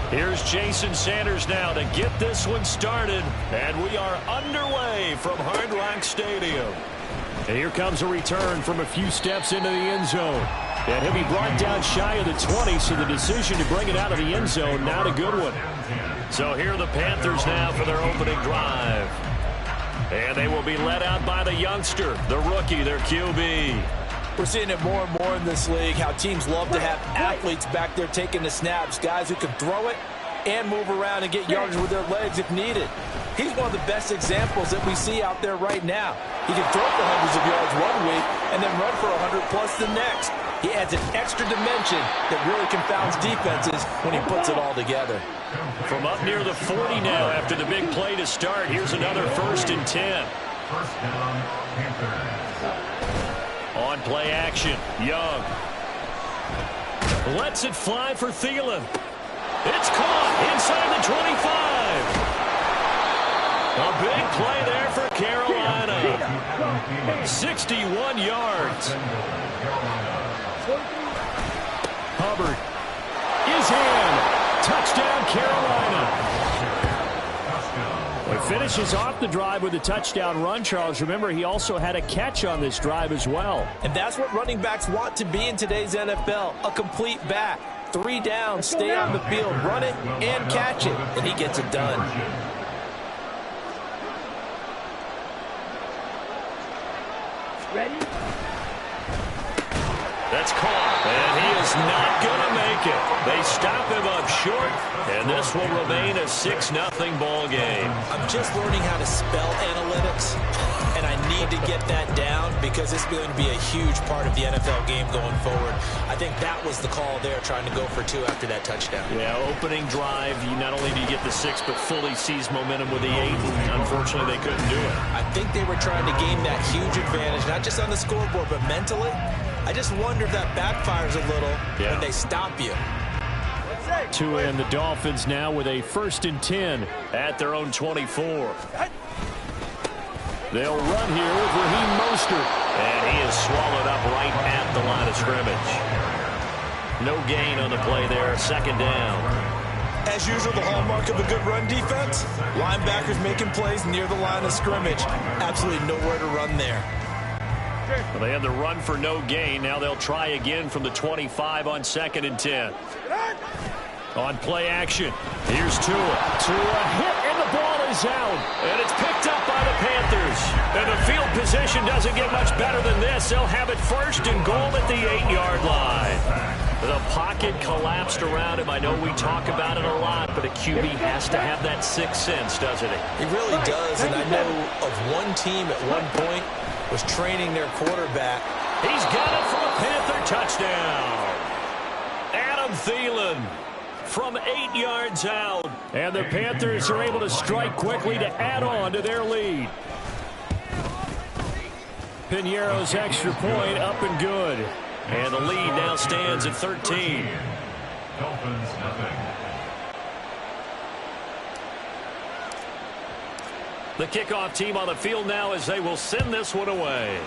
Here's Jason Sanders now to get this one started. And we are underway from Hard Rock Stadium. And here comes a return from a few steps into the end zone. And he'll be brought down shy of the 20, so the decision to bring it out of the end zone, not a good one. So here are the Panthers now for their opening drive. And they will be led out by the youngster, the rookie, their QB. We're seeing it more and more in this league, how teams love to have athletes back there taking the snaps, guys who can throw it and move around and get yardage with their legs if needed. He's one of the best examples that we see out there right now. He can throw for hundreds of yards one week and then run for 100 plus the next. He adds an extra dimension that really confounds defenses when he puts it all together. From up near the 40 now after the big play to start, here's another 1st and 10. First down, Panthers. On play action, Young. Lets it fly for Thielen. It's caught inside the 25. A big play there for Carolina. 61 yards. Hubbard is in. Touchdown, Carolina. He finishes off the drive with a touchdown run, Charles. Remember, he also had a catch on this drive as well. And that's what running backs want to be in today's NFL, a complete back. 3 downs, stay on the field, run it, and catch it, and he gets it done. Ready? That's caught, and he is not going to make it. They stop him up short, and this will remain a 6-0 ball game. I'm just learning how to spell analytics, and I need to get that down because it's going to be a huge part of the NFL game going forward. I think that was the call there, trying to go for 2 after that touchdown. Yeah, opening drive, you not only do you get the 6, but fully seize momentum with the 8, and unfortunately they couldn't do it. I think they were trying to gain that huge advantage, not just on the scoreboard, but mentally. I just wonder if that backfires a little when they stop you. Tua and the Dolphins now with a 1st and 10 at their own 24. They'll run here with Raheem Mostert. And he is swallowed up right at the line of scrimmage. No gain on the play there, 2nd down. As usual, the hallmark of a good run defense, linebackers making plays near the line of scrimmage. Absolutely nowhere to run there. Well, they had the run for no gain. Now they'll try again from the 25 on 2nd and 10. On play action, here's Tua. Tua hit, and the ball is out. And it's picked up by the Panthers. And the field position doesn't get much better than this. They'll have it 1st and goal at the 8-yard line. The pocket collapsed around him. I know we talk about it a lot, but a QB has to have that 6th sense, doesn't he? He really does, and I know of one team at one point was training their quarterback. He's got it for a Panther touchdown. Adam Thielen from 8 yards out. And the Panthers are able to strike quickly to add on to their lead. Piñeiro's extra point up and good. And the lead now stands at 13. Dolphins, nothing. The kickoff team on the field now as they will send this one away.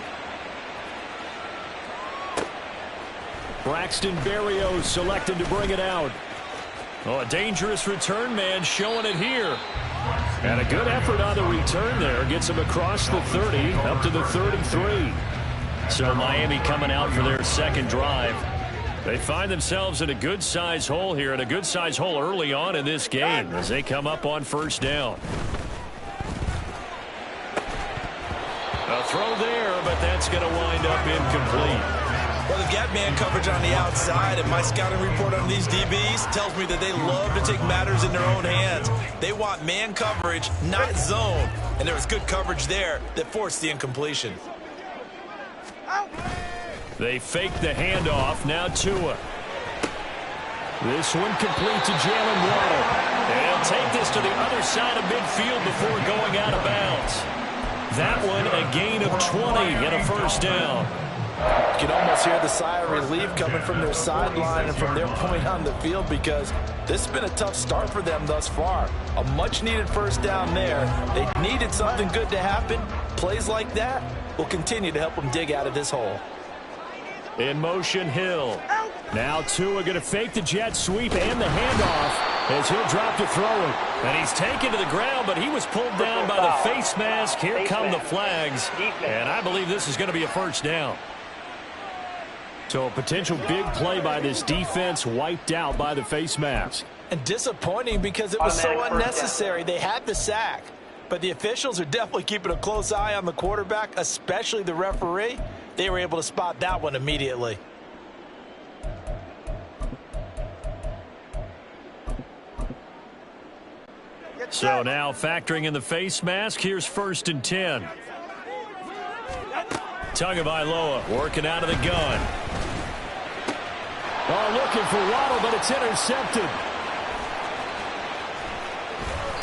Braxton Berrios selected to bring it out. Oh, a dangerous return man showing it here. And a good effort on the return there. Gets him across the 30 up to the 33. So Miami coming out for their 2nd drive. They find themselves in a good-sized hole here, and a good-sized hole early on in this game as they come up on 1st down. A throw there, but that's going to wind up incomplete. Well, they've got man coverage on the outside, and my scouting report on these DBs tells me that they love to take matters in their own hands. They want man coverage, not zone. And there was good coverage there that forced the incompletion. They fake the handoff. Now Tua. This one complete to Jalen Waddle. And he'll take this to the other side of midfield before going out of bounds. That one a gain of 20 and a 1st down. You can almost hear the sigh of relief coming from their sideline and from their point on the field because this has been a tough start for them thus far. A much-needed 1st down there. They needed something good to happen. Plays like that will continue to help them dig out of this hole. In motion, Hill. Now Tua going to fake the jet sweep and the handoff. as he'll drop to throw it. And he's taken to the ground, but he was pulled down by the face mask. Here come the flags, and I believe this is going to be a first down. So a potential big play by this defense wiped out by the face mask. And disappointing because it was so unnecessary. They had the sack, but the officials are definitely keeping a close eye on the quarterback, especially the referee. They were able to spot that one immediately. So now factoring in the face mask, here's 1st and 10. Tagovailoa working out of the gun. Oh, looking for Waddle, but it's intercepted.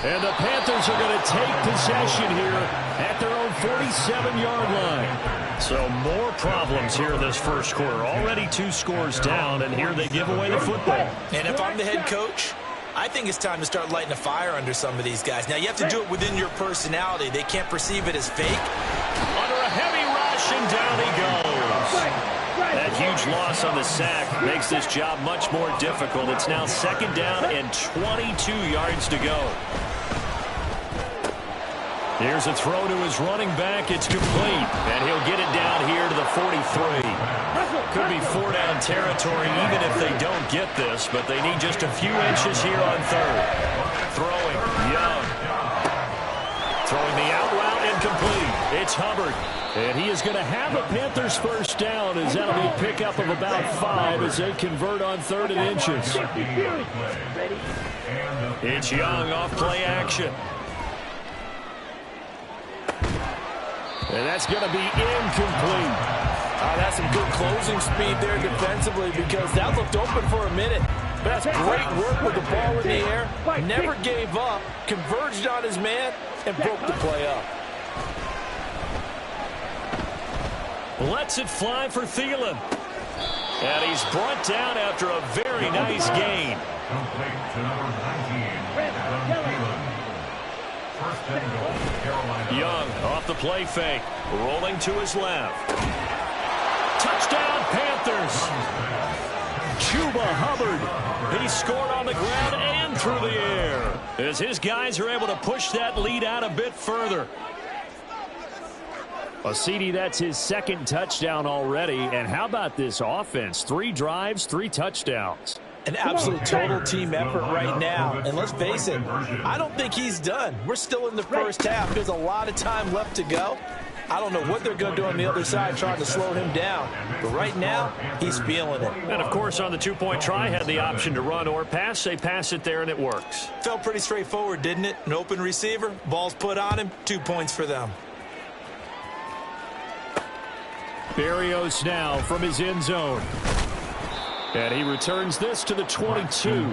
And the Panthers are going to take possession here at their own 47-yard line. So more problems here in this first quarter. Already 2 scores down, and here they give away the football. And if I'm the head coach, I think it's time to start lighting a fire under some of these guys. Now, you have to do it within your personality. They can't perceive it as fake. Under a heavy rush, and down he goes. That huge loss on the sack makes this job much more difficult. It's now 2nd down and 22 yards to go. Here's a throw to his running back. It's complete, and he'll get it down here to the 43. Could be 4-down territory even if they don't get this, but they need just a few inches here on 3rd. Throwing, Young. Throwing the out route, incomplete. It's Hubbard, and he is going to have a Panthers first down, as that'll be a pickup of about 5 as they convert on 3rd and inches. It's Young off play action. And that's going to be incomplete. That's some good closing speed there defensively because that looked open for a minute. But that's great work with the ball in the air. Never gave up, converged on his man, and broke the play up. Lets it fly for Thielen. And he's brought down after a very nice gain. Complete to number 19, Adam Thielen. First and goal, Carolina. Young off the play fake, rolling to his left. Touchdown, Panthers. Chuba Hubbard. He scored on the ground and through the air as his guys are able to push that lead out a bit further. Well, CD, that's his 2nd touchdown already. And how about this offense? 3 drives, 3 touchdowns. An absolute total team effort right now. And let's face it, I don't think he's done. We're still in the first half. There's a lot of time left to go. I don't know what they're going to do on the other side trying to slow him down. But right now, he's feeling it. And, of course, on the 2-point try, had the option to run or pass. They pass it there, and it works. Felt pretty straightforward, didn't it? An open receiver, ball's put on him, 2 points for them. Berrios now from his end zone. And he returns this to the 22.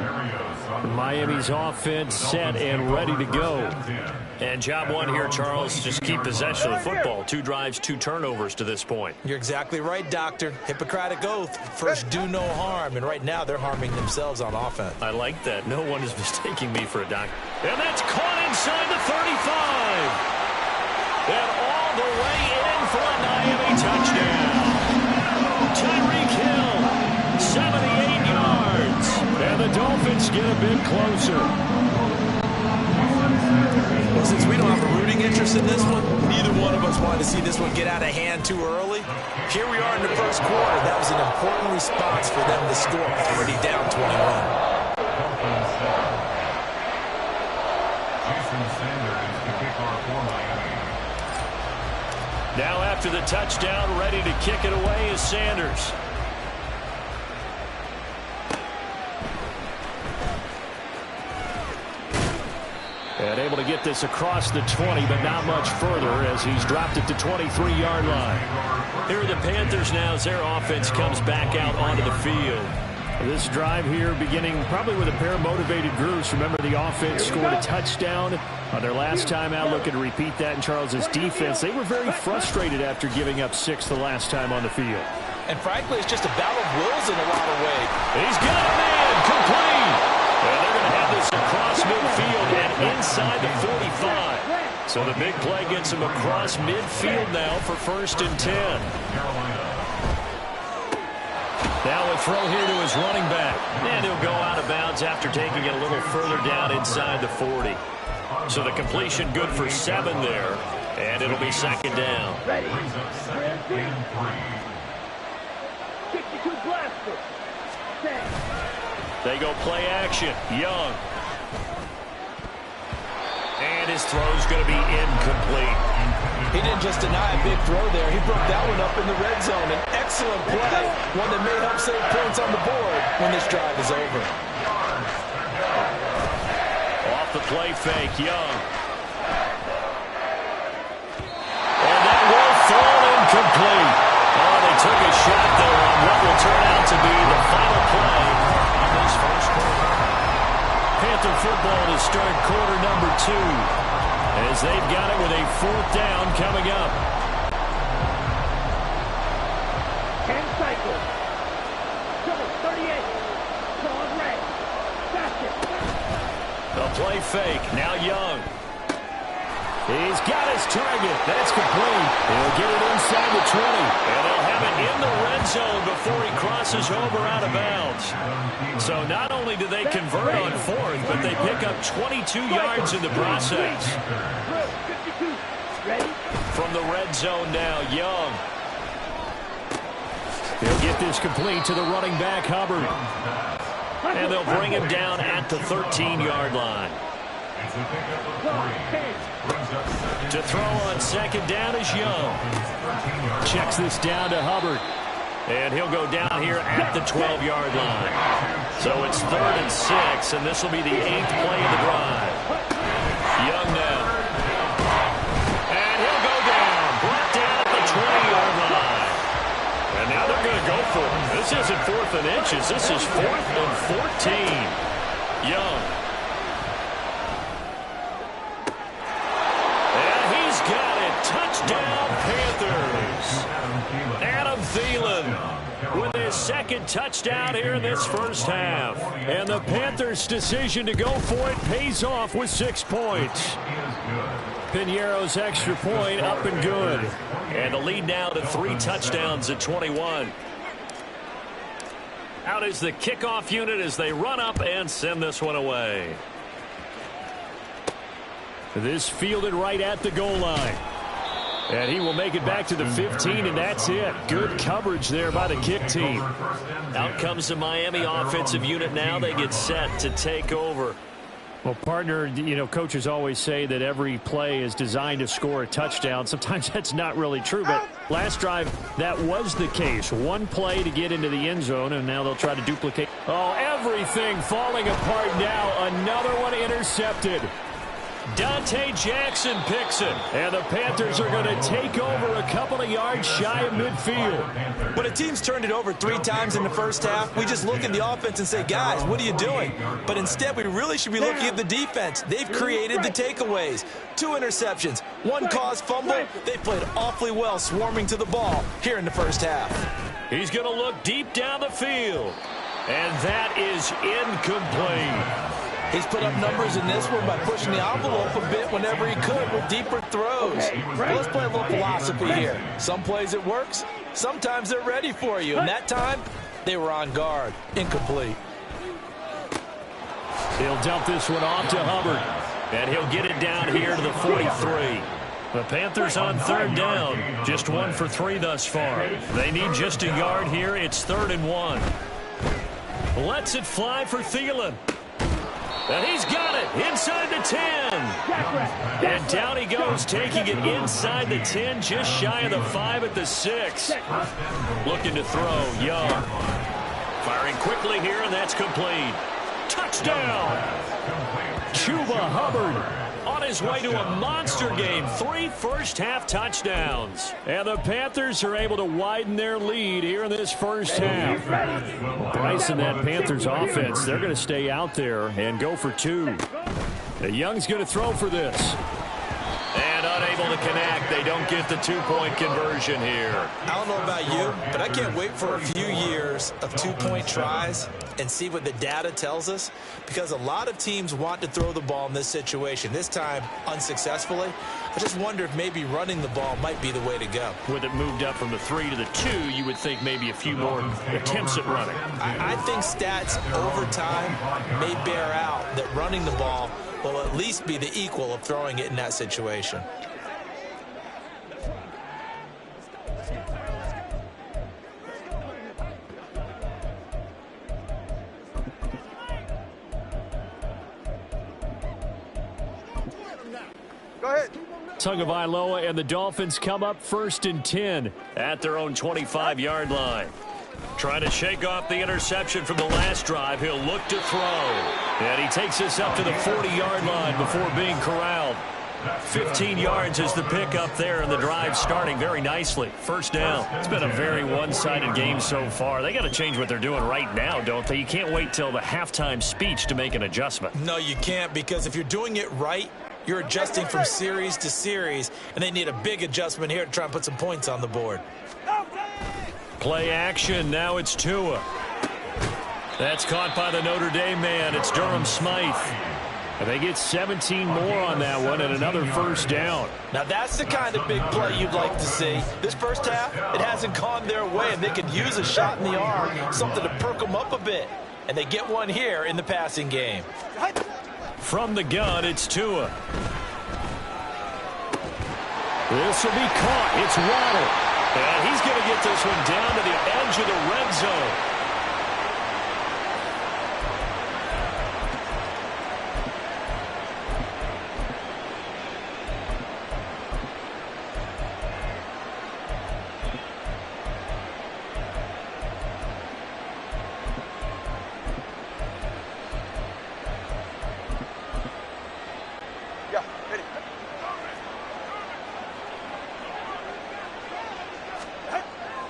Miami's offense set and ready to go. And job one here, Charles, just keep possession of the football. 2 drives, 2 turnovers to this point. You're exactly right, Doctor. Hippocratic oath. First, do no harm. And right now, they're harming themselves on offense. I like that. No one is mistaking me for a doctor. And that's caught inside the 35. And all the way in for a Miami touchdown. Tyreek Hill, 78 yards. And the Dolphins get a bit closer. Well, since we don't have a rooting interest in this one, neither one of us wanted to see this one get out of hand too early. Here we are in the first quarter. That was an important response for them to score. Already down 21. Now after the touchdown, ready to kick it away is Sanders. And able to get this across the 20, but not much further as he's dropped it to 23-yard line. Here are the Panthers now as their offense comes back out onto the field. This drive here beginning probably with a pair of motivated groups. Remember, the offense scored a touchdown on their last time out. Looking to repeat that in Charles's defense. They were very frustrated after giving up 6 the last time on the field. And frankly, it's just a battle of wills in a lot of ways. He's got a man complete. And they're going to have this across midfield and inside the 45. So the big play gets him across midfield now for 1st and 10. Now a throw here to his running back. And he'll go out of bounds after taking it a little further down inside the 40. So the completion good for 7 there. And it'll be second down. Ready. 2nd and 3. 62 blaster. Set. They go play action. Young. And his throw's going to be incomplete. He didn't just deny a big throw there. He broke that one up in the red zone. An excellent play. One that may help save points on the board when this drive is over. Off the play fake, Young. And that will fall incomplete. Oh, they took a shot there on what will turn out to be the final play of this first quarter. Panther football to start quarter number 2. As they've got it with a 4th down coming up. 10 cycles. Double 38. Dog red. Basket. The play fake. Now Young. He's got his target. That's complete. He'll get it inside the 20. And they'll have it in the red zone before he crosses over out of bounds. So not only do they convert on 4th, but they pick up 22 yards in the process. 52. Ready. From the red zone now, Young. He'll get this complete to the running back, Hubbard. And they'll bring him down at the 13-yard line. To throw on second down is Young. Checks this down to Hubbard. And he'll go down here at the 12-yard line. So it's 3rd and 6, and this will be the 8th play of the drive. Young now. And he'll go down. Brought down at the 20-yard line. And now they're going to go for it. This isn't 4th and inches. This is 4th and 14. Young. Touchdown, Panthers. Adam Thielen with his 2nd touchdown here in this first half. And the Panthers' decision to go for it pays off with 6 points. Piñeiro's extra point up and good. And the lead now to 3 touchdowns at 21. Out is the kickoff unit as they run up and send this one away. This fielded right at the goal line. And he will make it back to the 15, and that's it. Good coverage there by the kick team. Out comes the Miami offensive unit now. They get set to take over. Well, partner, you know, coaches always say that every play is designed to score a touchdown. Sometimes that's not really true, but last drive, that was the case. One play to get into the end zone, and now they'll try to duplicate. Oh, everything falling apart now. Another one intercepted. Dante Jackson picks it, and the Panthers are going to take over a couple of yards shy of midfield. When a team's turned it over 3 times in the first half, we just look at the offense and say, guys, what are you doing? But instead, we really should be looking at the defense. They've created the takeaways. 2 interceptions, 1 caused fumble. They played awfully well swarming to the ball here in the first half. He's going to look deep down the field, and that is incomplete. He's put up numbers in this one by pushing the envelope a bit whenever he could with deeper throws. Well, let's play a little philosophy here. Some plays it works, sometimes they're ready for you. And that time, they were on guard. Incomplete. He'll dump this one off to Hubbard. And he'll get it down here to the 43. The Panthers on 3rd down. Just 1 for 3 thus far. They need just a yard here. It's 3rd and 1. Lets it fly for Thielen. And he's got it inside the 10. And down he goes, taking it inside the 10, just shy of the 5 at the 6. Looking to throw, Young. Firing quickly here, and that's complete. Touchdown! Chuba Hubbard on his way to a monster game. 3 first-half touchdowns. And the Panthers are able to widen their lead here in this first half. Bryce and that Panthers offense, they're going to stay out there and go for 2. Young's going to throw for this. And unable to connect. They don't get the two-point conversion here. I don't know about you, but I can't wait for a few years of two-point tries and see what the data tells us, because a lot of teams want to throw the ball in this situation, this time unsuccessfully. I just wonder if maybe running the ball might be the way to go. With it moved up from the 3 to the 2, you would think maybe a few more attempts at running. I think stats over time may bear out that running the ball will at least be the equal of throwing it in that situation. Go ahead. Tagovailoa and the Dolphins come up 1st and 10 at their own 25-yard line. Trying to shake off the interception from the last drive. He'll look to throw. And he takes us up to the 40-yard line before being corralled. 15 yards is the pickup there, and the drive starting very nicely. First down. It's been a very one-sided game so far. They got to change what they're doing right now, don't they? You can't wait till the halftime speech to make an adjustment. No, you can't, because if you're doing it right, you're adjusting from series to series, and they need a big adjustment here to try and put some points on the board. Play action. Now it's Tua. That's caught by the Notre Dame man. It's Durham Smythe. And they get 17 more on that one and another first down. Now that's the kind of big play you'd like to see. This first half, it hasn't gone their way, and they could use a shot in the arm, something to perk them up a bit. And they get one here in the passing game. From the gun, it's Tua. This will be caught. It's Waddle. And he's going to get this one down to the edge of the red zone.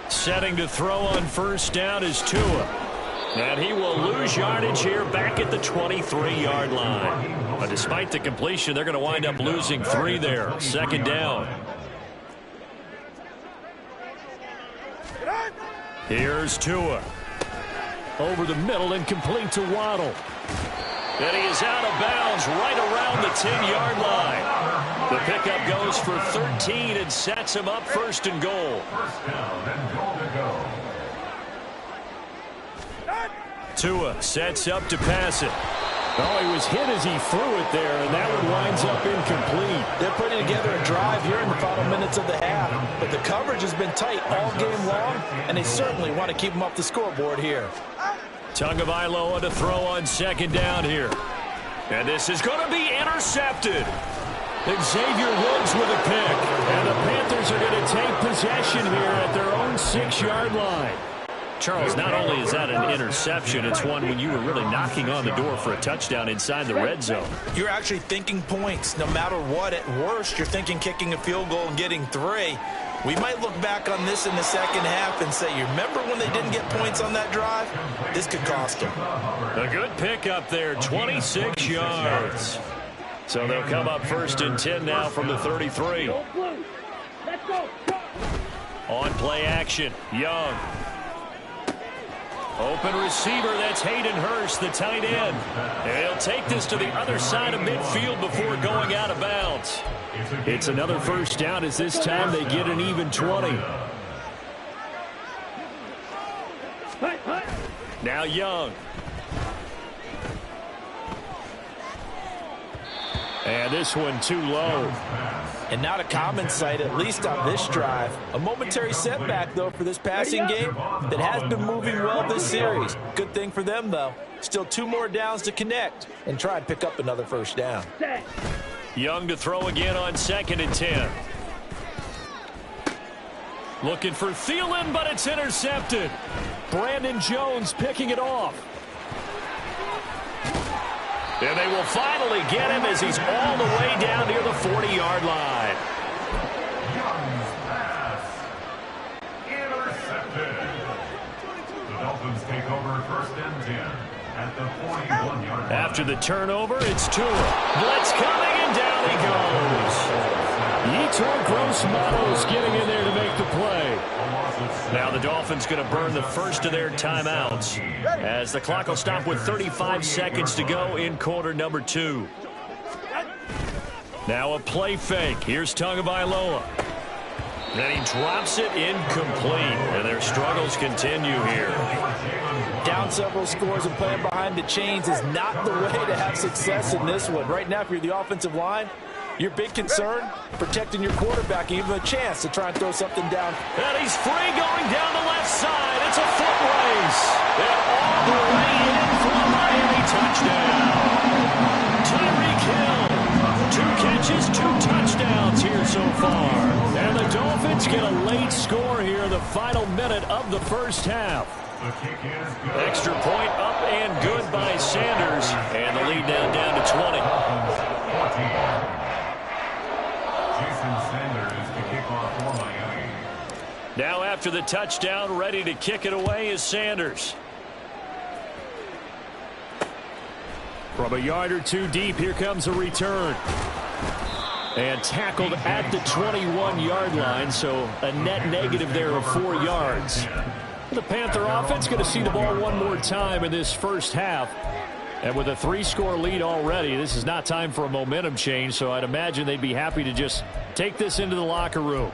Setting to throw on first down is Tua. And he will lose yardage here back at the 23-yard line. But despite the completion, they're going to wind up losing 3 there. Second down. Here's Tua. Over the middle and complete to Waddle. And he is out of bounds right around the 10-yard line. The pickup goes for 13 and sets him up first and goal. First down and goal to go. Tua sets up to pass it. Oh, he was hit as he threw it there, and that one winds up incomplete. They're putting together a drive here in the final minutes of the half, but the coverage has been tight all game long, and they certainly want to keep them off the scoreboard here. Tagovailoa to throw on second down here. And this is going to be intercepted. Xavier Woods with a pick. And the Panthers are going to take possession here at their own 6-yard line. Charles, not only is that an interception, it's one when you were really knocking on the door for a touchdown inside the red zone. You're actually thinking points. No matter what, at worst, you're thinking kicking a field goal and getting 3. We might look back on this in the second half and say, you remember when they didn't get points on that drive? This could cost them. A good pickup there, 26 yards. So they'll come up first and 10 now from the 33. Let's go. On play action, Young. Open receiver, that's Hayden Hurst, the tight end. And he'll take this to the other side of midfield before going out of bounds. It's another first down as this time they get an even 20. Now Young. And this one too low. And not a common sight, at least on this drive. A momentary setback, though, for this passing game that has been moving well this series. Good thing for them, though. Still 2 more downs to connect and try and pick up another first down. Young to throw again on second and 10. Looking for Thielen, but it's intercepted. Brandon Jones picking it off. And they will finally get him as he's all the way down near the 40-yard line. Young's pass. Intercepted. The Dolphins take over first and 10 at the 41-yard line. After the turnover, it's Tua. Blitz coming, and down he goes. Artur Gross-Matos getting in there to make the play. Now the Dolphins going to burn the first of their timeouts as the clock will stop with 35 seconds to go in quarter number 2. Now a play fake. Here's Tagovailoa. And he drops it incomplete. And their struggles continue here. Down several scores and playing behind the chains is not the way to have success in this one. Right now, if you're the offensive line, your big concern, protecting your quarterback, give him a chance to try and throw something down. And he's free going down the left side. It's a foot race. And all the way in for a Miami touchdown. Tyreek Hill. 2 catches, 2 touchdowns here so far. And the Dolphins get a late score here in the final minute of the first half. Extra point up and good by Sanders. And the lead now down to 20. Jason Sanders to kick off for Miami. Now after the touchdown, ready to kick it away is Sanders. From a yard or 2 deep, here comes a return. And tackled at the 21-yard line, so a net negative there of 4 yards. The Panther offense going to see the ball one more time in this first half. And with a 3-score lead already, this is not time for a momentum change, so I'd imagine they'd be happy to just take this into the locker room.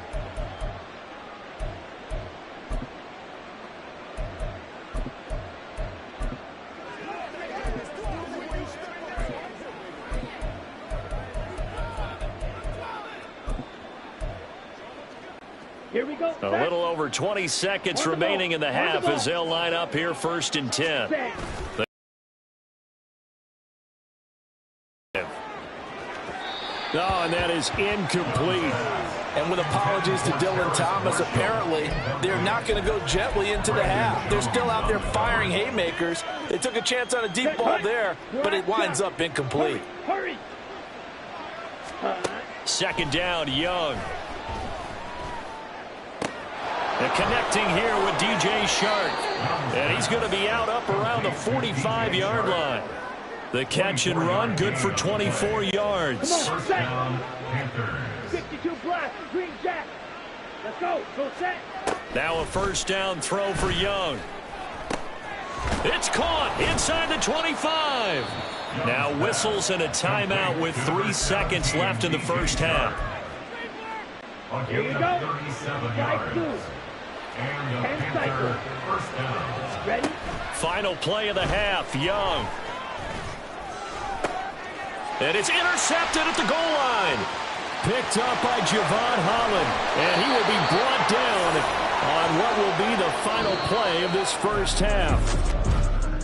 Here we go. A little over 20 seconds remaining in the half as they'll line up here 1st and 10. Oh, and that is incomplete. And with apologies to Dylan Thomas, apparently they're not going to go gently into the half. They're still out there firing haymakers. They took a chance on a deep ball there, but it winds up incomplete. Hurry. 2nd down, Young. And connecting here with DJ Shark. And he's going to be out up around the 45-yard line. The catch and run, good for 24 yards. Come on, set. 52 black, green jack. Let's go. Go set. Now a 1st down throw for Young. It's caught inside the 25. Now whistles and a timeout with 3 seconds left in the first half. Here we go. 5-2. And the Panther first down. Ready? Final play of the half, Young. And it's intercepted at the goal line. Picked up by Javon Holland. And he will be brought down on what will be the final play of this first half.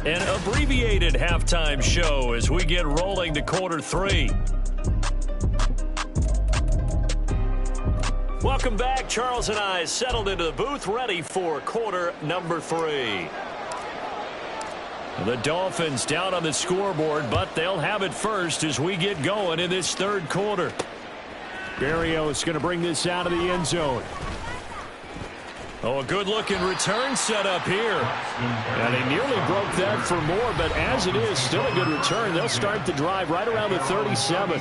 An abbreviated halftime show as we get rolling to quarter 3. Welcome back. Charles and I settled into the booth, ready for quarter number 3. The Dolphins down on the scoreboard, but they'll have it first as we get going in this 3rd quarter. Berrios going to bring this out of the end zone. Oh, a good-looking return set up here. And he nearly broke that for more, but as it is, still a good return. They'll start the drive right around the 37.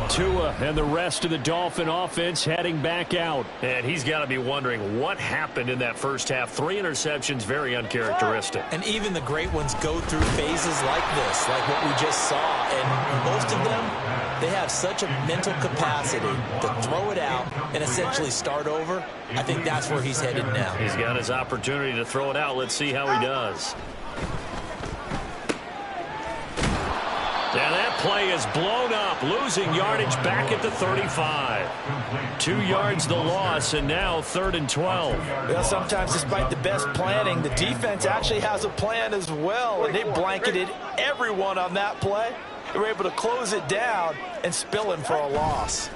Tua and the rest of the Dolphin offense heading back out. And he's got to be wondering what happened in that first half. 3 interceptions, very uncharacteristic. And even the great ones go through phases like this, like what we just saw. And most of them, they have such a mental capacity to throw it out and essentially start over. I think that's where he's headed now. He's got his opportunity to throw it out. Let's see how he does. And that play is blown up, losing yardage back at the 35. 2 yards the loss, and now 3rd and 12. Well, sometimes despite the best planning, the defense actually has a plan as well, and they blanketed everyone on that play. They were able to close it down and spill in for a loss.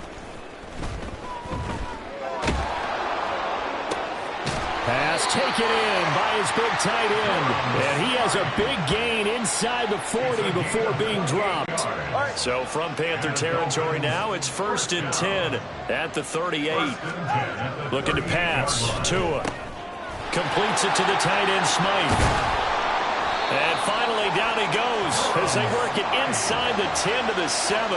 Pass taken in by his big tight end. And he has a big gain inside the 40 before being dropped. So from Panther territory now, it's 1st and 10 at the 38. Looking to pass. Tua completes it to the tight end, Smythe. And finally, down he goes as they work it inside the 10 to the 7.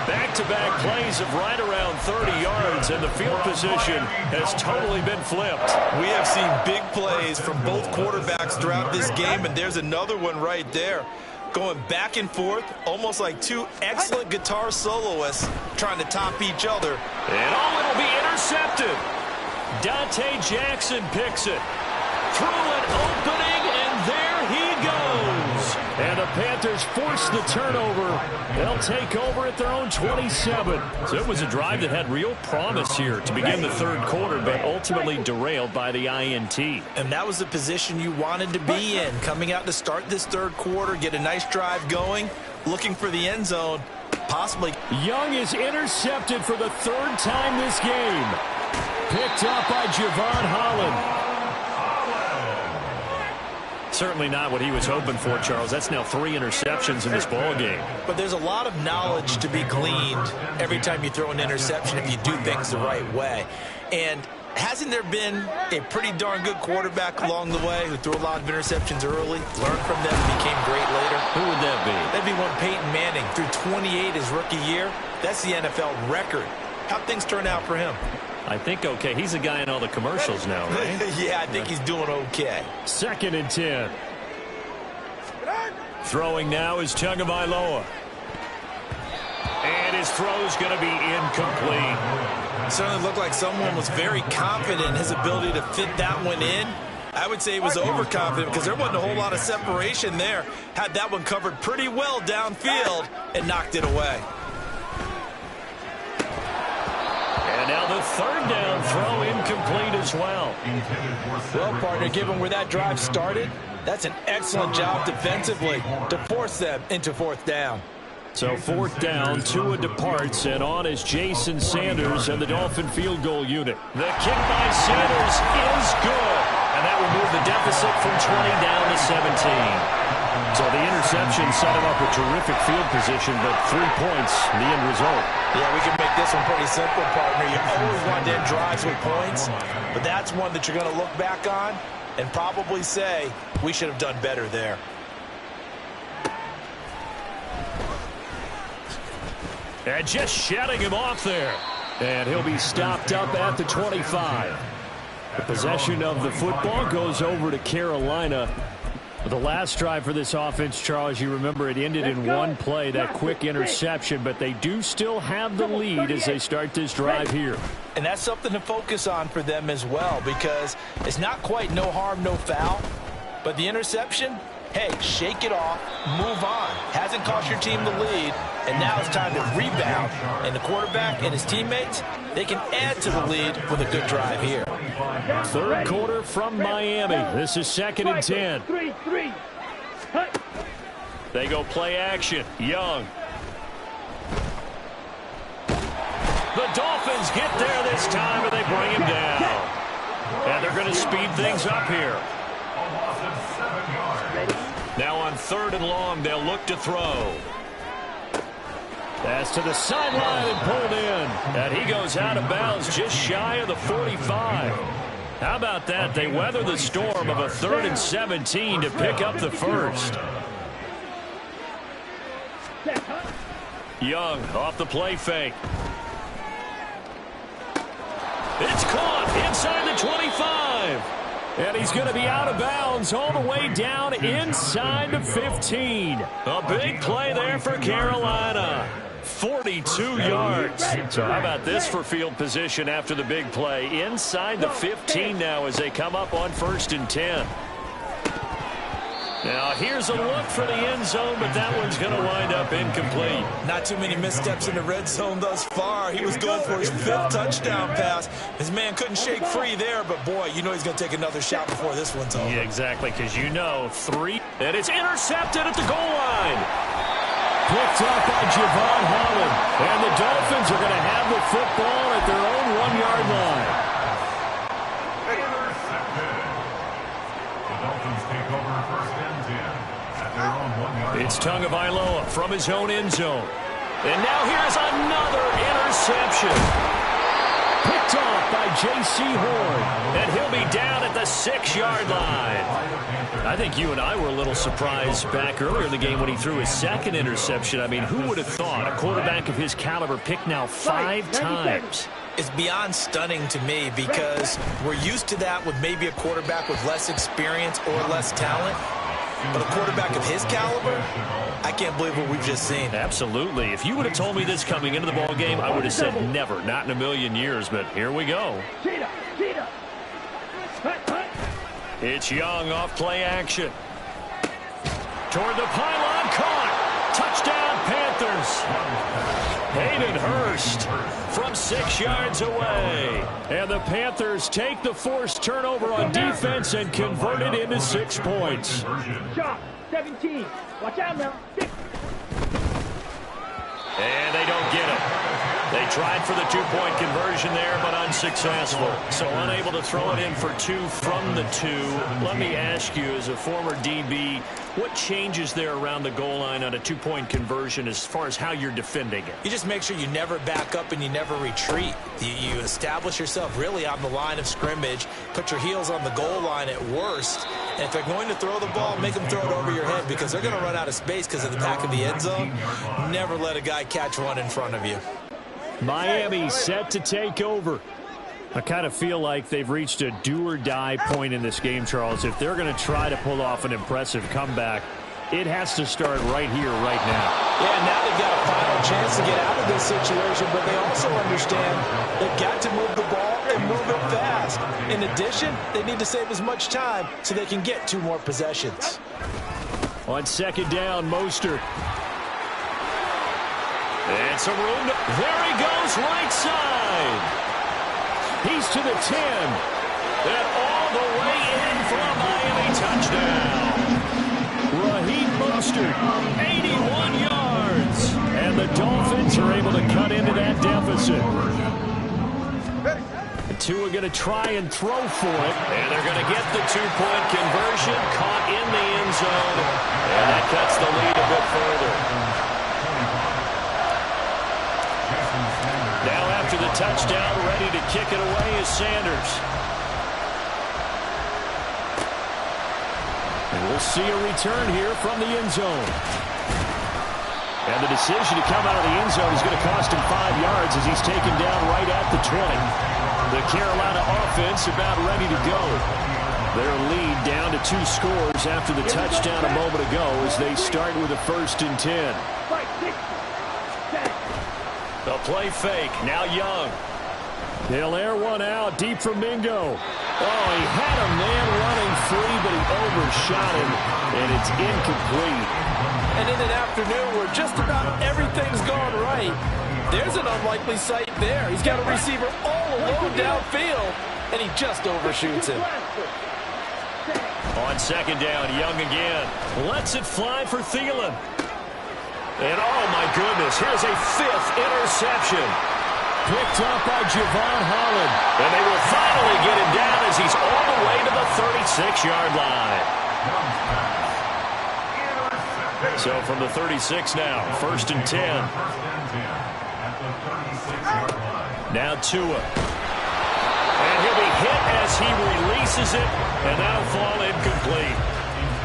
Back-to-back plays of right around 30 yards, and the field position has totally been flipped. We have seen big plays from both quarterbacks throughout this game, and there's another one right there. Going back and forth, almost like two excellent guitar soloists trying to top each other. And it'll be intercepted. Dante Jackson picks it. Through an opening, and there he goes. And the Panthers force the turnover. They'll take over at their own 27. So it was a drive that had real promise here to begin the third quarter, but ultimately derailed by the INT. And that was the position you wanted to be in, coming out to start this third quarter, get a nice drive going, looking for the end zone, possibly. Young is intercepted for the third time this game. Picked up by Javon Holland. Certainly not what he was hoping for, Charles. That's now 3 interceptions in this ball game. But there's a lot of knowledge to be gleaned every time you throw an interception if you do things the right way. And hasn't there been a pretty darn good quarterback along the way who threw a lot of interceptions early, learned from them, and became great later? Who would that be? That'd be one Peyton Manning threw 28 his rookie year. That's the NFL record. How'd things turn out for him? I think okay. He's a guy in all the commercials now, right? Yeah, I think he's doing okay. 2nd and 10. Throwing now is Tagovailoa. And his throw's going to be incomplete. It certainly looked like someone was very confident in his ability to fit that one in. I would say he was overconfident because there wasn't a whole lot of separation there. Had that one covered pretty well downfield and knocked it away. And now the third down throw incomplete as well. Well, partner, given where that drive started, that's an excellent job defensively to force them into 4th down. So 4th down, Tua departs, and on is Jason Sanders and the Dolphin field goal unit. The kick by Sanders is good. And that will move the deficit from 20 down to 17. So the interception set him up with terrific field position, but 3 points, the end result. Yeah, we can make this one pretty simple, partner. You always want to end drives with points, but that's one that you're going to look back on and probably say, we should have done better there. And just shutting him off there. And he'll be stopped up at the 25. The possession of the football goes over to Carolina. The last drive for this offense, Charles, you remember it ended in one play, that quick interception, but they do still have the lead as they start this drive here. And that's something to focus on for them as well, because it's not quite no harm, no foul, but the interception, hey, shake it off, move on. Hasn't cost your team the lead, and now it's time to rebound. And the quarterback and his teammates, they can add to the lead with a good drive here. Third quarter from Miami. This is 2nd and 10. They go play action. Young. The Dolphins get there this time, and they bring him down. And they're going to speed things up here. Now on 3rd and long, they'll look to throw. Pass to the sideline and pulled in. And he goes out of bounds just shy of the 45. How about that? They weather the storm of a 3rd and 17 to pick up the first. Young off the play fake. It's caught inside the 25. And he's going to be out of bounds all the way down inside the 15. A big play there for Carolina. 42 yards. So how about this for field position after the big play? Inside the 15 now as they come up on 1st and 10. Now here's a look for the end zone, but that one's going to wind up incomplete. Not too many missteps in the red zone thus far. He was going for his 5th touchdown pass. His man couldn't shake free there, but boy, you know he's going to take another shot before this one's over. Yeah, exactly, because you know 3. And it's intercepted at the goal line. Picked up by Javon Holland. And the Dolphins are going to have the football at their own 1-yard line. It's Tagovailoa from his own end zone. And now here's another interception. Picked picked off by J.C. Horn. And he'll be down at the 6-yard line. I think you and I were a little surprised back earlier in the game when he threw his second interception. I mean, who would have thought a quarterback of his caliber picked now 5 times? It's beyond stunning to me because we're used to that with maybe a quarterback with less experience or less talent. But a quarterback of his caliber, I can't believe what we've just seen. Absolutely. If you would have told me this coming into the ball game, I would have said never, not in a million years. But here we go. It's Young off play action. Toward the pylon, caught. Touchdown, Panthers. Hayden Hurst from 6 yards away. And the Panthers take the forced turnover on defense and convert it into 6 points. Shot, 17. Watch out now. 6. And they don't get it. They tried for the 2-point conversion there, but unsuccessful. So unable to throw it in for 2 from the 2. Let me ask you, as a former DB, what changes there around the goal line on a 2-point conversion as far as how you're defending it? You just make sure you never back up and you never retreat. You establish yourself really on the line of scrimmage, put your heels on the goal line at worst, and if they're going to throw the ball, make them throw it over your head because they're going to run out of space because of the back of the end zone. Never let a guy catch one in front of you. Miami set to take over. I kind of feel like they've reached a do-or-die point in this game, Charles. If they're going to try to pull off an impressive comeback, it has to start right here, right now. Yeah, now they've got a final chance to get out of this situation, but they also understand they've got to move the ball and move it fast. In addition, they need to save as much time so they can get 2 more possessions. On 2nd down, Mostert. And some room. There he goes, right side. He's to the 10. And all the way in for a Miami touchdown. Raheem Mostert, 81 yards. And the Dolphins are able to cut into that deficit. The 2 are going to try and throw for it. And they're going to get the 2-point conversion. Caught in the end zone. And that cuts the lead a bit further. Now after the touchdown, ready to kick it away is Sanders. And we'll see a return here from the end zone. And the decision to come out of the end zone is going to cost him 5 yards as he's taken down right at the 20. The Carolina offense about ready to go. Their lead down to 2 scores after the touchdown a moment ago as they start with a 1st and 10. The play fake. Now Young. He'll air one out deep from Mingo. Oh, he had a man running free, but he overshot him, and it's incomplete. And in an afternoon where just about everything's gone right, there's an unlikely sight there. He's got a receiver all alone downfield, and he just overshoots him. On 2nd down, Young again. Lets it fly for Thielen. And oh my goodness, here's a 5th interception. Picked up by Javon Holland. And they will finally get him down as he's all the way to the 36-yard line. So from the 36 now, 1st and 10. Now Tua. And he'll be hit as he releases it, and that'll fall incomplete.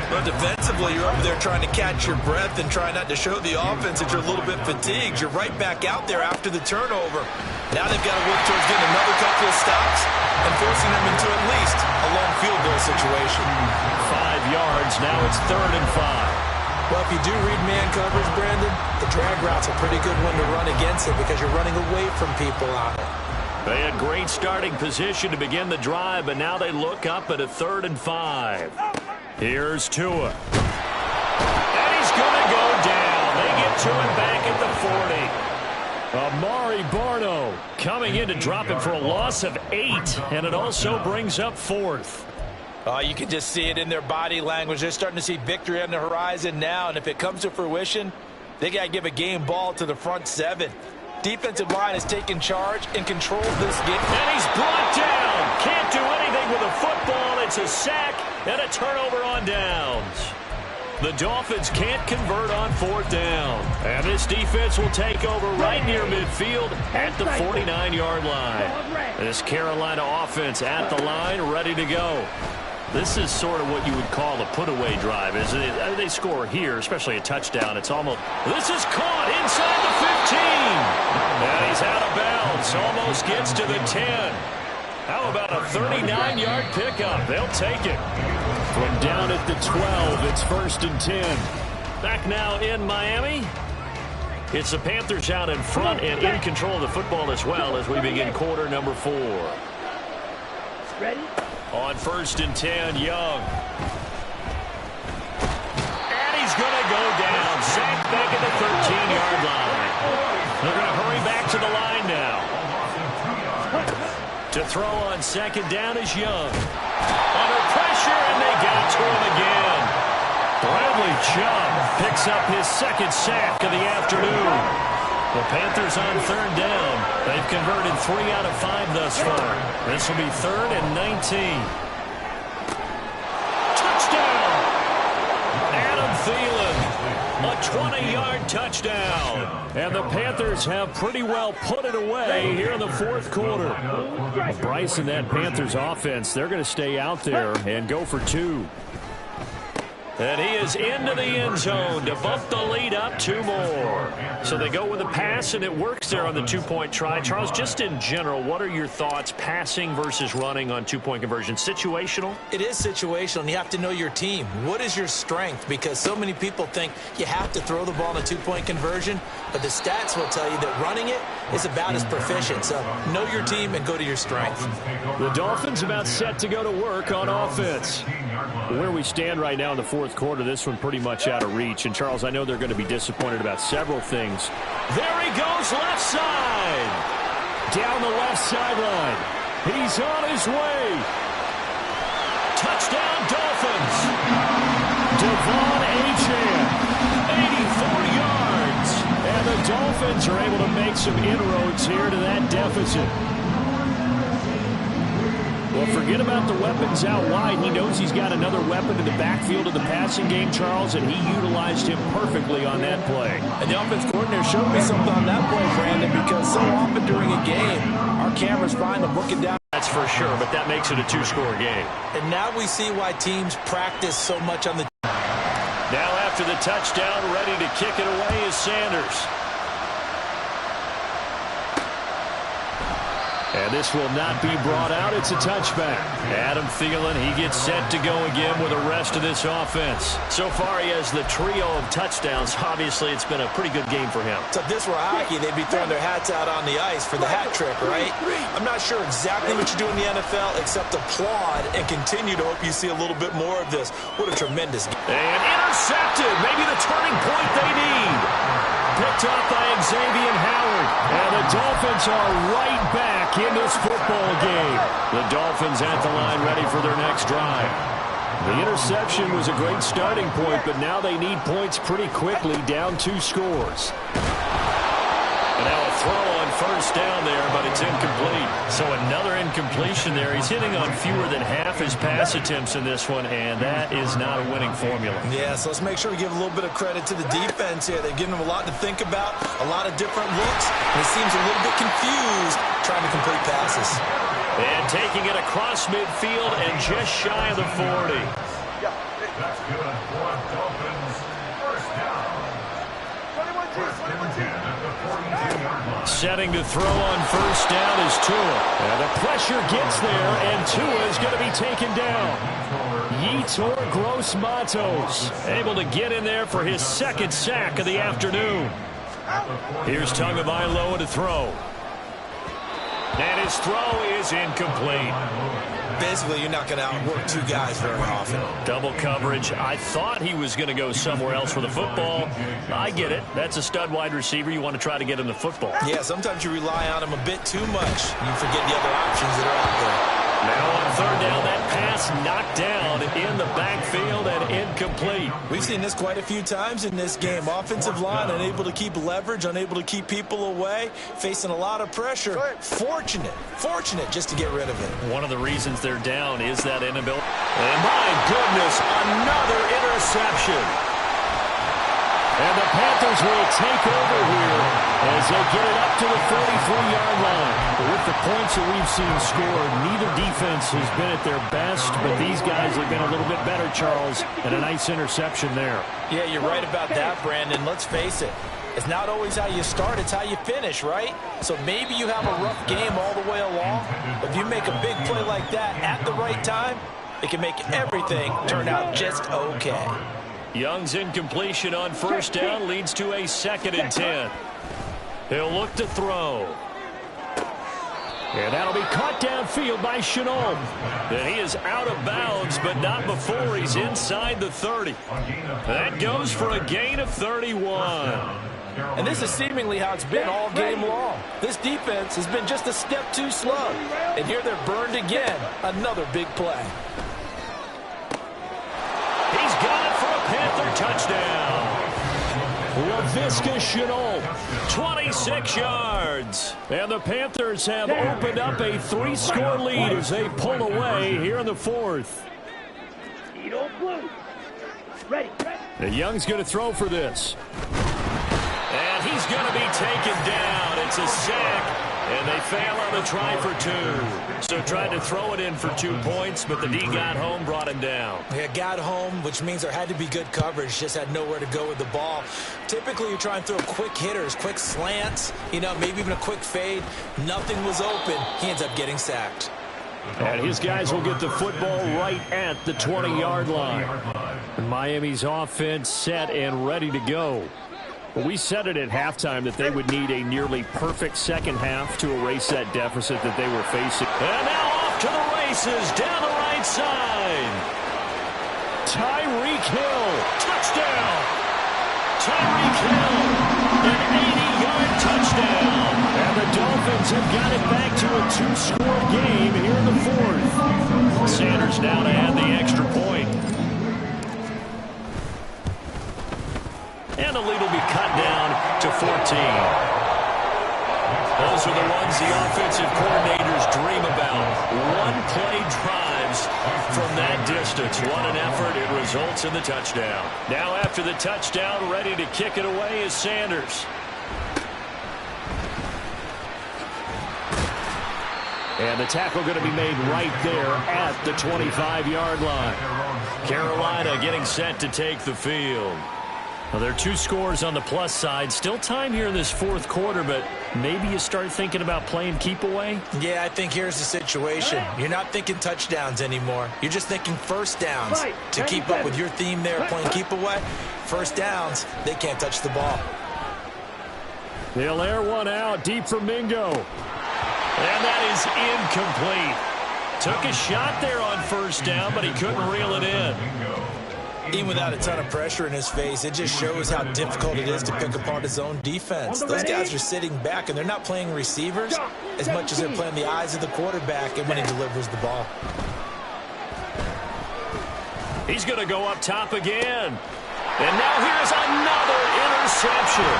But defensively, you're over there trying to catch your breath and try not to show the offense that you're a little bit fatigued. You're right back out there after the turnover. Now they've got to work towards getting another couple of stops and forcing them into at least a long field goal situation. 5 yards. Now it's 3rd and 5. Well, if you do read man coverage, Brandon, the drag route's a pretty good one to run against it because you're running away from people on it. They had great starting position to begin the drive, but now they look up at a 3rd and 5. Here's Tua. And he's going to go down. They get to him back at the 40. Amari Barno coming in to drop him for a loss of 8, and it also brings up 4th. You can just see it in their body language. They're starting to see victory on the horizon now, and if it comes to fruition, they got to give a game ball to the front 7. Defensive line has taken charge and controlled this game. And he's brought down. Can't do anything with a football. It's a sack and a turnover on downs. The Dolphins can't convert on 4th down. And this defense will take over right near midfield at the 49-yard line. This Carolina offense at the line, ready to go. This is sort of what you would call a put-away drive, isn't it? They score here, especially a touchdown. It's almost... This is caught inside the 15. And he's out of bounds. Almost gets to the 10. How about a 39-yard pickup? They'll take it. From down at the 12, it's 1st and 10. Back now in Miami. It's the Panthers out in front and in control of the football as well as we begin quarter number 4. Ready? On 1st and 10, Young. And he's going to go down. Sacked back at the 13-yard line. They're going to hurry back to the line now. To throw on 2nd down is Young. Under pressure, and they got to him again. Bradley Chubb picks up his 2nd sack of the afternoon. The Panthers on 3rd down. They've converted 3 out of 5 thus far. This will be 3rd and 19. Touchdown! Adam Thielen. A 20-yard touchdown. And the Panthers have pretty well put it away here in the 4th quarter. Bryce and that Panthers offense, they're going to stay out there and go for 2. And he is into the end zone to bump the lead up 2 more. So they go with a pass, and it works there on the 2-point try. Charles, just in general, what are your thoughts passing versus running on 2-point conversion? Situational? It is situational, and you have to know your team. What is your strength? Because so many people think you have to throw the ball in a 2-point conversion, but the stats will tell you that running it is about as proficient. So know your team and go to your strength. The Dolphins about set to go to work on offense. Where we stand right now in the 4th quarter, this one pretty much out of reach. And, Charles, I know they're going to be disappointed about several things. There he goes, left side. Down the left sideline. He's on his way. Touchdown, Dolphins. Devon Achane, 84 yards. And the Dolphins are able to make some inroads here to that deficit. Well, forget about the weapons out wide. He knows he's got another weapon in the backfield of the passing game, Charles, and he utilized him perfectly on that play. And the offense coordinator showed me something on that play, Brandon, because so often during a game, our cameras find them looking down. That's for sure, but that makes it a 2-score game. And now we see why teams practice so much on the... Now after the touchdown, ready to kick it away is Sanders. And this will not be brought out. It's a touchback. Adam Thielen, he gets set to go again with the rest of this offense. So far, he has the trio of touchdowns. Obviously, it's been a pretty good game for him. So if this were hockey, they'd be throwing their hats out on the ice for the hat trick, right? I'm not sure exactly what you do in the NFL except applaud and continue to hope you see a little bit more of this. What a tremendous game. And intercepted. Maybe the turning point they need. Picked up by Xavier Howard. And the Dolphins are right back in this football game. The Dolphins at the line ready for their next drive. The interception was a great starting point, but now they need points pretty quickly, down 2 scores. And now a throw on 1st down there, but it's incomplete. So another incompletion there. He's hitting on fewer than half his pass attempts in this one, and that is not a winning formula. Yeah, so let's make sure we give a little bit of credit to the defense here. They've given him a lot to think about, a lot of different looks, and he seems a little bit confused trying to complete passes. And taking it across midfield and just shy of the 40. That's good for Dolphins. 1st down. 1st and 10 at the 42-yard line. Setting to throw on 1st down is Tua. And the pressure gets there, and Tua is going to be taken down. Yetur Gross-Matos able to get in there for his 2nd sack of the afternoon. Here's Tagovailoa to throw. And his throw is incomplete. Basically, you're not going to outwork 2 guys very often. Double coverage. I thought he was going to go somewhere else for the football. I get it. That's a stud wide receiver. You want to try to get him the football. Yeah, sometimes you rely on him a bit too much. You forget the other options that are out there. Now on third down, that pass knocked down in the backfield and incomplete. We've seen this quite a few times in this game. Offensive line unable to keep leverage, unable to keep people away, facing a lot of pressure. Fortunate just to get rid of it. One of the reasons they're down is that inability. And my goodness, another interception. And the Panthers will take over here as they get it up to the 43-yard line. With the points that we've seen scored, neither defense has been at their best, but these guys have been a little bit better, Charles, and a nice interception there. Yeah, you're right about that, Brandon. Let's face it. It's not always how you start, it's how you finish, right? So maybe you have a rough game all the way along. If you make a big play like that at the right time, it can make everything turn out just okay. Young's incompletion on first down leads to a 2nd and 10. He'll look to throw. And that'll be caught downfield by Shenault. And he is out of bounds, but not before he's inside the 30. That goes for a gain of 31. And this is seemingly how it's been all game long. This defense has been just a step too slow. And here they're burned again. Another big play. He's got it for a Panther touchdown. Laviska Shenault, 26 yards. And the Panthers have opened up a 3-score lead as they pull away here in the 4th. And Young's going to throw for this. And he's going to be taken down. It's a sack. And they fail on the try for 2. So tried to throw it in for 2 points, but the D got home, brought him down. Yeah, got home, which means there had to be good coverage. Just had nowhere to go with the ball. Typically, you try and throw quick hitters, quick slants, maybe even a quick fade. Nothing was open. He ends up getting sacked. And his guys will get the football right at the 20-yard line. Miami's offense set and ready to go. Well, we said it at halftime that they would need a nearly perfect second half to erase that deficit that they were facing. And now off to the races down the right side. Tyreek Hill. Touchdown. Tyreek Hill. An 80-yard touchdown. And the Dolphins have got it back to a 2-score game here in the 4th. Sanders now to add the extra point. And the lead will be cut down to 14. Those are the ones the offensive coordinators dream about. One-play drives from that distance. What an effort. It results in the touchdown. Now after the touchdown, ready to kick it away is Sanders. And the tackle going to be made right there at the 25-yard line. Carolina getting set to take the field. Well, there are 2 scores on the plus side. Still time here in this 4th quarter, but maybe you start thinking about playing keep away? Yeah, I think here's the situation. You're not thinking touchdowns anymore. You're just thinking first downs. To keep up with your theme there, playing keep away, first downs, they can't touch the ball. They'll air one out deep for Mingo. And that is incomplete. Took a shot there on first down, but he couldn't reel it in. Even without a ton of pressure in his face, it just shows how difficult it is to pick apart his own defense. Those guys are sitting back, and they're not playing receivers as much as they're playing the eyes of the quarterback and when he delivers the ball. He's going to go up top again. And now here's another interception.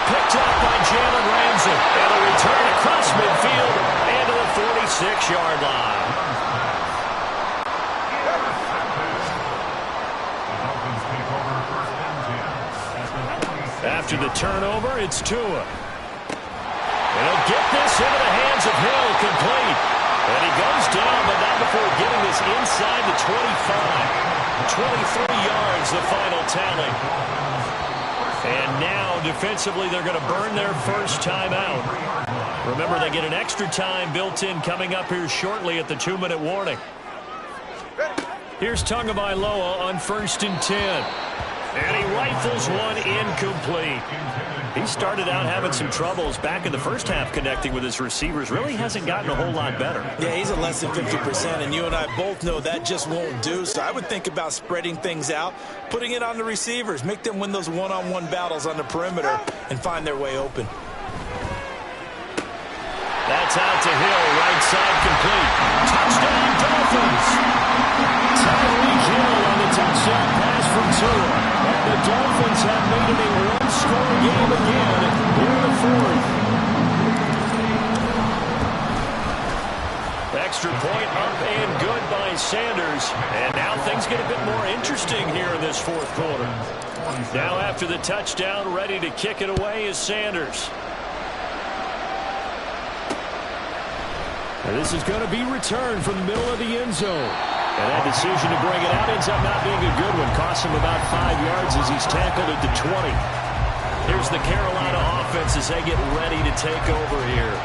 Picked up by Jalen Ramsey. And a return across midfield and to the 46-yard line. After the turnover, it's Tua. And he'll get this into the hands of Hill, complete. And he goes down, but not before getting this inside the 25. 23 yards, the final tally. And now, defensively, they're going to burn their first timeout. Remember, they get an extra time built in coming up here shortly at the 2-minute warning. Here's Tagovailoa on 1st and 10. And he rifles one incomplete. He started out having some troubles back in the first half connecting with his receivers. Really hasn't gotten a whole lot better. Yeah, he's at less than 50%, and you and I both know that just won't do. So I would think about spreading things out, putting it on the receivers, make them win those one-on-one battles on the perimeter, and find their way open. That's out to Hill, right side complete. Touchdown! Dolphins. Tyreek Hill on the touchdown pass from Tua. And the Dolphins have made it a one-score game again here in the fourth. Extra point up and good by Sanders. And now things get a bit more interesting here in this fourth quarter. Now after the touchdown, ready to kick it away is Sanders. And this is going to be returned from the middle of the end zone. And that decision to bring it out ends up not being a good one. Costs him about 5 yards as he's tackled at the 20. Here's the Carolina offense as they get ready to take over here.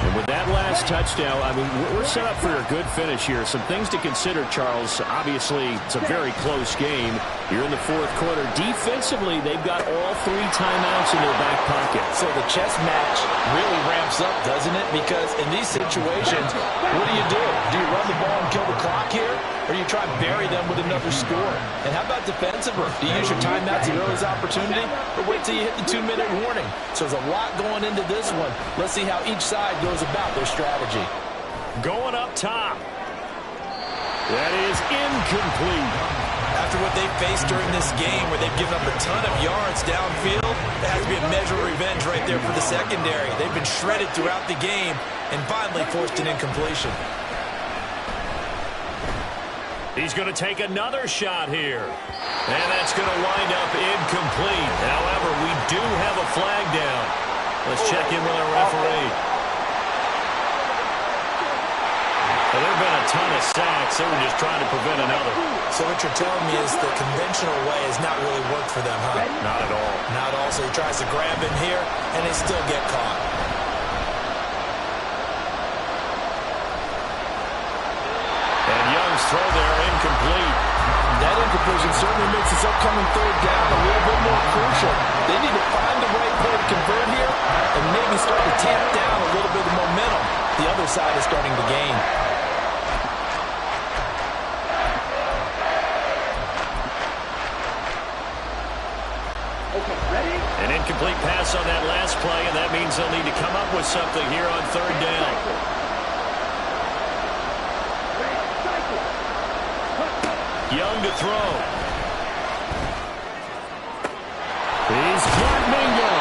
And with that last touchdown, I mean, we're set up for a good finish here. Some things to consider, Charles. Obviously, it's a very close game. You're in the fourth quarter. Defensively, they've got all 3 timeouts in their back pocket. So the chess match really ramps up, doesn't it? Because in these situations, what do? Do you run the ball and kill the clock here? Or do you try and bury them with another score? And how about defensively? Do you use your timeouts at earliest opportunity? Or wait till you hit the 2-minute warning? So there's a lot going into this one. Let's see how each side goes about their strategy. Going up top. That is incomplete. After what they faced during this game where they've given up a ton of yards downfield, that has to be a measure of revenge right there for the secondary. They've been shredded throughout the game and finally forced an incompletion. He's going to take another shot here. And that's going to wind up incomplete. However, we do have a flag down. Let's check in with our referee. Well, there have been a ton of sacks. They were just trying to prevent another. So what you're telling me is the conventional way has not really worked for them, huh? Not at all. Not at all. So he tries to grab him here, and they still get caught. And Young's throw there incomplete. That incompletion certainly makes this upcoming third down a little bit more crucial. They need to find the right play to convert here and maybe start to tamp down a little bit of momentum. The other side is starting to gain. An incomplete pass on that last play, and that means they'll need to come up with something here on third down. Young to throw. He's caught Mingo.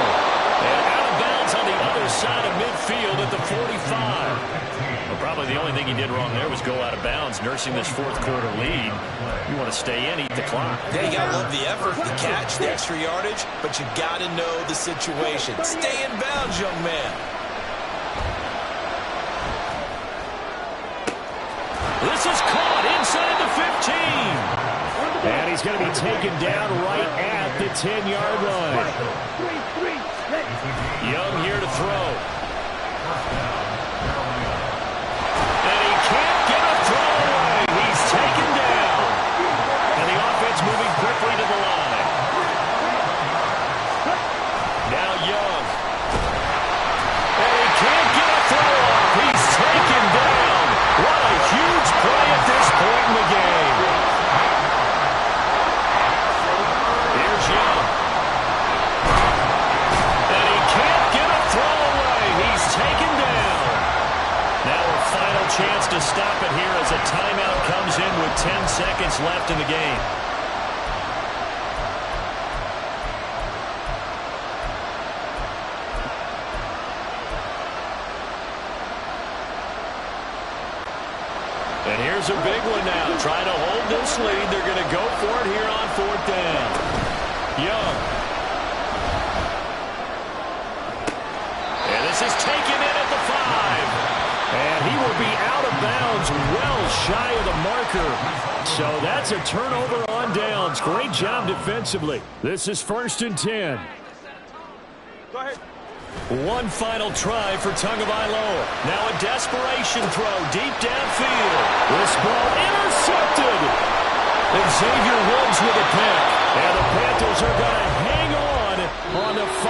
And out of bounds on the other side of midfield at the 45. Well, probably the only thing he did wrong there was go out of bounds, nursing this fourth quarter lead. You want to stay in, eat the clock. Yeah, you got to love the effort, the catch, the extra yardage, but you got to know the situation. Stay in bounds, young man. This is caught inside the 15. And he's going to be taken down right at the 10-yard line. Young here to throw. And he can't get a throw away. He's taken down. And the offense moving quickly to the line. Now Young. And he can't get a throw off. He's taken down. What a huge play at this point in the game. Here's Young. And he can't get a throw away. He's taken down. Now a final chance to stop it here as a timeout comes in with 10 seconds left in the game. And here's a big one now. Trying to hold this lead. They're going to go for it here on fourth down. Young. And this is taken in at the 5. And he will be out of bounds well shy of the marker. So that's a turnover on downs. Great job defensively. This is 1st and 10. Go ahead. One final try for Tagovailoa. Now a desperation throw deep downfield. This ball intercepted. And Xavier Woods with a pick. And the Panthers are going to